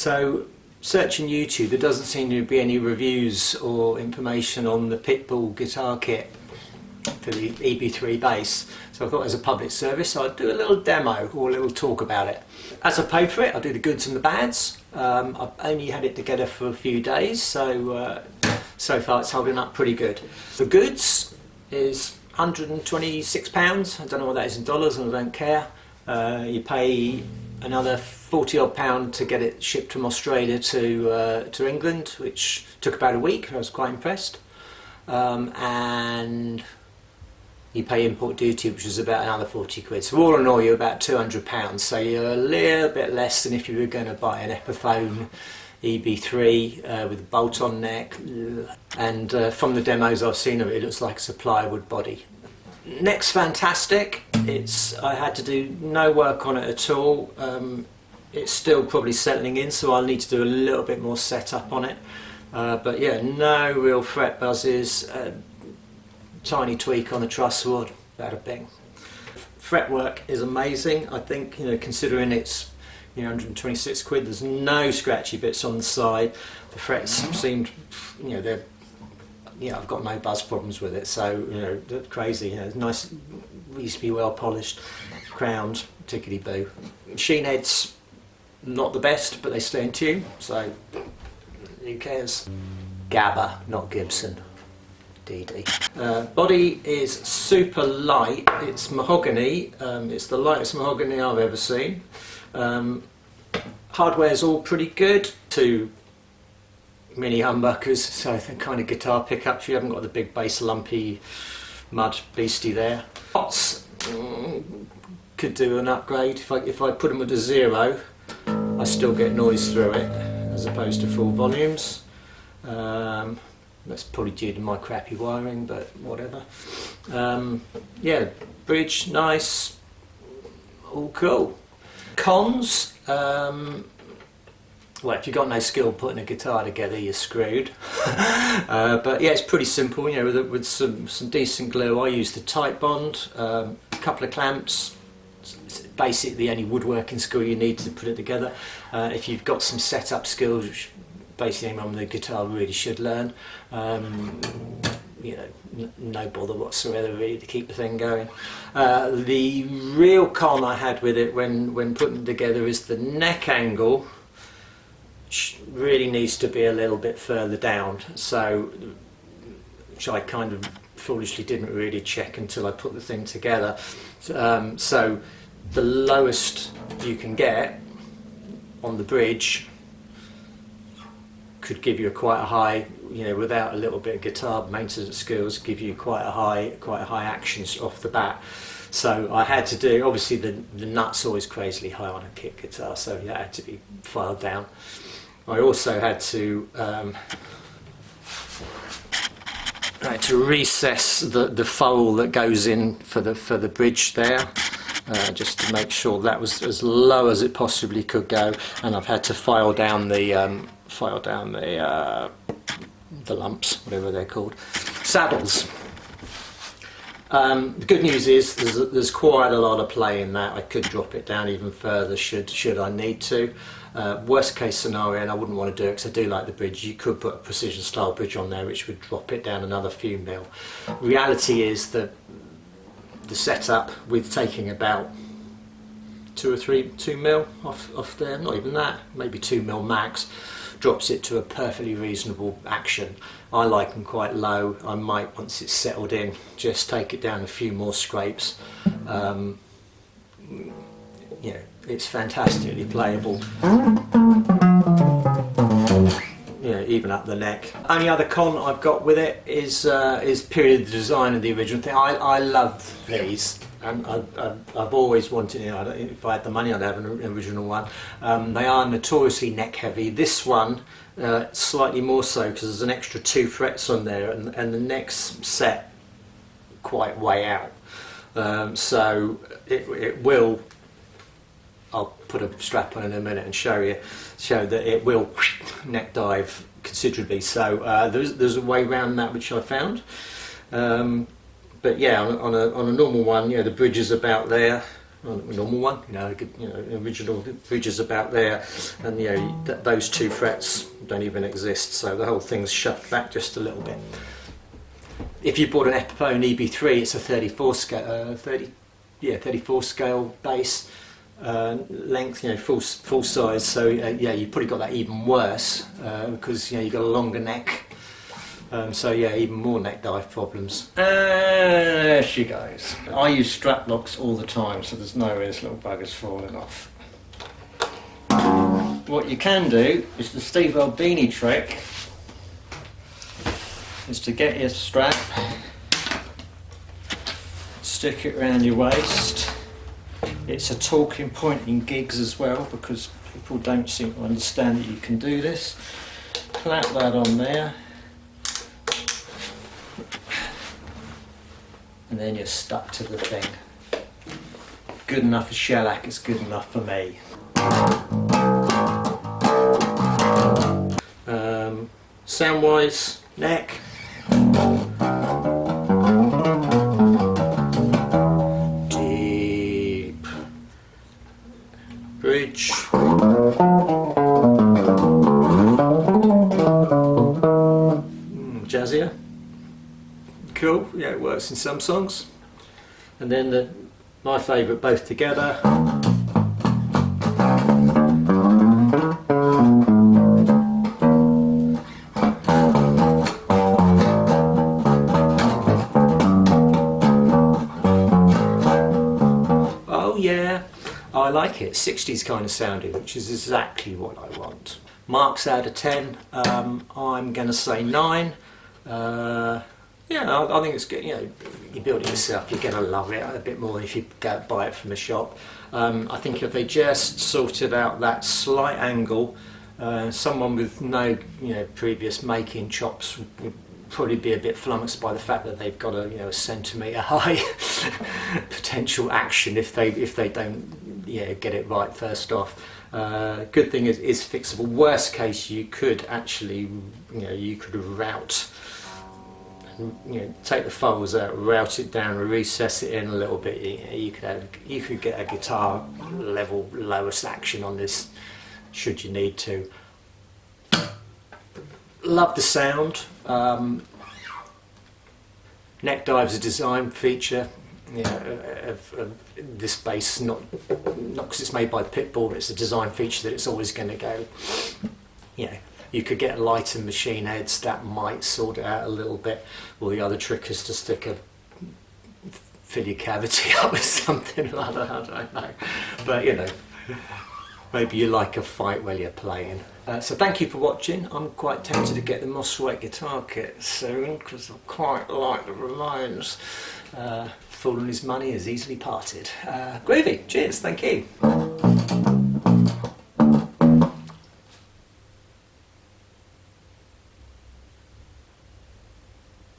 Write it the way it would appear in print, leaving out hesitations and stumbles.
So searching YouTube, there doesn't seem to be any reviews or information on the Pitbull Guitar Kit for the EB3 bass. So I thought as a public service I'd do a little demo or a little talk about it. As I paid for it, I'll do the goods and the bads. I've only had it together for a few days, so so far it's holding up pretty good. The goods is £126. I don't know what that is in dollars and I don't care. You pay another £40 odd to get it shipped from Australia to England, which took about a week. I was quite impressed. And you pay import duty, which is about another 40 quid. So all in all, you're about £200. So you're a little bit less than if you were going to buy an Epiphone EB3 with a bolt-on neck. And from the demos I've seen of it, it looks like it's a plywood body. Neck's fantastic. I had to do no work on it at all. It's still probably settling in, so I'll need to do a little bit more setup on it. But yeah, no real fret buzzes. Tiny tweak on the truss wood, bada bing. Fretwork is amazing. I think, considering it's 126 quid, there's no scratchy bits on the side. The frets seemed, they're, I've got no buzz problems with it. So they're crazy. It's nice, reasonably well polished, crowned, tickety boo. Machine heads, not the best, but they stay in tune. So who cares? Gabba, not Gibson. DD. Body is super light. It's mahogany. It's the lightest mahogany I've ever seen. Hardware's all pretty good. 2 mini humbuckers, so the kind of guitar pickups. You haven't got the big bass lumpy mud beastie there. Pots could do an upgrade. If I put them at a 0, I still get noise through it as opposed to full volumes. That's probably due to my crappy wiring, but whatever. Yeah, bridge, nice, all cool. Cons, well, if you've got no skill putting a guitar together, you're screwed. But yeah, it's pretty simple, with some decent glue. I used the tight bond, a couple of clamps. It's basically the only woodworking skill you need to put it together. If you've got some setup skills, which basically anyone with a guitar really should learn, no bother whatsoever really to keep the thing going. The real con I had with it when putting it together is the neck angle, which really needs to be a little bit further down, which I kind of foolishly didn't really check until I put the thing together. So the lowest you can get on the bridge could give you quite a high, without a little bit of guitar maintenance skills, give you quite a high actions off the bat. So I had to do, obviously the nut's always crazily high on a kit guitar, so that had to be filed down. I also had to recess the foal that goes in for the bridge there, just to make sure that was as low as it possibly could go, and I've had to file down the lumps, whatever they're called. Saddles. The good news is there's quite a lot of play in that. I could drop it down even further should I need to. Worst case scenario, and I wouldn't want to do it because I do like the bridge, you could put a precision style bridge on there which would drop it down another few mil. Reality is that the setup, with taking about 2 mil off there, not even that, maybe 2 mil max, drops it to a perfectly reasonable action. I like them quite low. I might, once it's settled in, just take it down a few more scrapes. It's fantastically playable. Even up the neck. Only other con I've got with it is period of the design of the original thing. I love these, and I've always wanted. If I had the money, I'd have an original one. They are notoriously neck heavy. This one slightly more so because there's an extra 2 frets on there, and the neck's set quite way out. So it will. I'll put a strap on in a minute and show that it will neck dive considerably. So there's a way around that which I found. But yeah, on a normal one, the bridge is about there. a normal one, original bridge is about there, and those 2 frets don't even exist, so the whole thing's shoved back just a little bit. If you bought an Epiphone EB3, it's a 34 scale bass length, full size. So you probably got that even worse because you've got a longer neck. So even more neck dive problems. There she goes. I use strap locks all the time, so there's no way this little bugger's falling off. What you can do is the Steve Albini trick, is to get your strap, stick it around your waist. It's a talking point in gigs as well, because people don't seem to understand that you can do this. Clap that on there, and then you're stuck to the thing. Good enough for shellac, it's good enough for me. Sound wise, neck. Deep. Bridge. Jazzier. Cool, yeah, it works in some songs. And then my favourite, both together. Oh yeah, I like it. 60s kind of sounding, which is exactly what I want. Marks out of 10, I'm going to say 9. Yeah, I think it's good. You build it yourself, you're going to love it a bit more than if you go buy it from a shop. I think if they just sorted out that slight angle, someone with no previous making chops would probably be a bit flummoxed by the fact that they've got a centimetre high potential action if they don't get it right first off. Good thing is fixable. Worst case, you could actually you could route. Take the files out, route it down, recess it in a little bit. You could get a guitar level lowest action on this, should you need to. Love the sound. Neck dive's a design feature of this bass, not because it's made by Pitbull. It's a design feature that it's always going to go. You could get lighter machine heads, that might sort it out a little bit. Well, the other trick is to fill your cavity up with something like that, I don't know. But maybe you like a fight while you're playing. So thank you for watching. I'm quite tempted to get the Moss Sweat guitar kit soon, because I quite like the Ramones. Fool and his money is easily parted. Groovy, cheers, thank you.